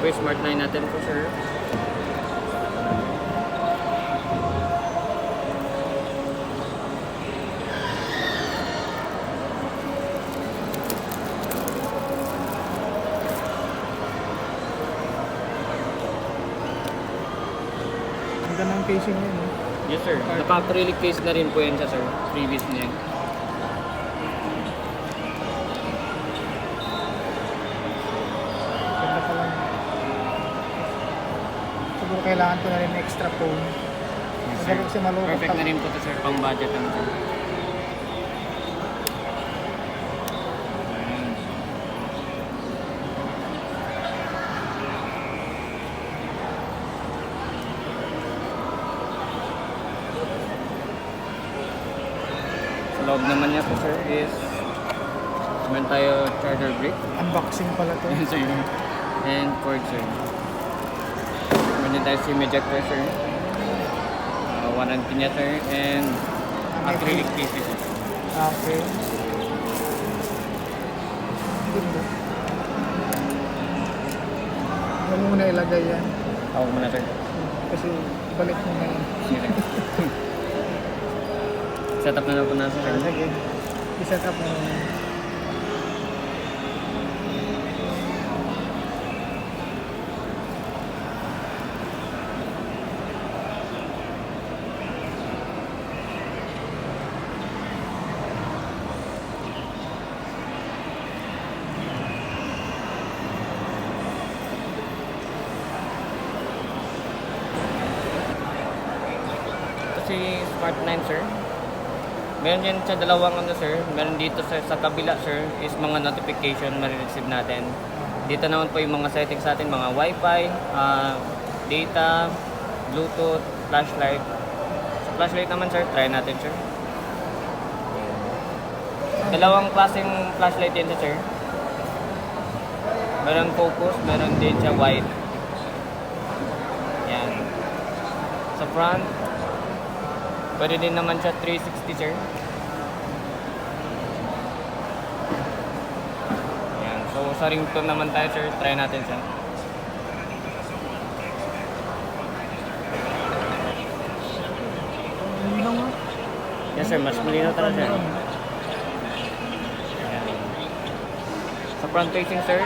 po yung Smart 9 natin po, sir. Ang ganda ng casing yun, eh. Yes, sir. Naka-acrylic case na rin po yan siya, sir. Previous niya. Ganda pa lang. Siguro kailangan ko na rin extra phone. Yes, sir. Kasi kasi malukot Perfect na rin po ito, sir. Pang budget lang, sir. Sa loob naman niya po, sir, is meron tayo charger brick. Unboxing pala to. Yes, sir. And cord, sir. Meron din tayo SIM ejector, sir. Warranty niya, sir. And acrylic cases, sir. Okay. Ganda. Huwag mo muna ilagay yan. Tawag mo na, sir. Kasi balik mo na yan. Sige. Setup na po na, sir. Sige. I-set up mo na yan. Kasi Smart 9, sir. Meron yan sa dalawang ano, sir. Meron dito sa kabila, sir, is mga notification marireceive natin. Dito naman po yung mga settings natin, mga Wi-Fi, data, Bluetooth, flashlight. Sa flashlight naman, sir, try natin, sir. Dalawang klaseng flashlight din, sir. Meron focus, meron din siya wide. Yan. Sa front, pwede din naman siya 360, sir. Yan. So, sa ringtone naman tayo, sir. Try natin siya. Ano nga? Yes, sir. Mas malinaw talaga siya. Yan. Sa front facing, sir.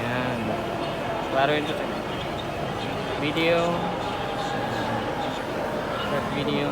Yan. Klaro yun, sir. Video. Short video.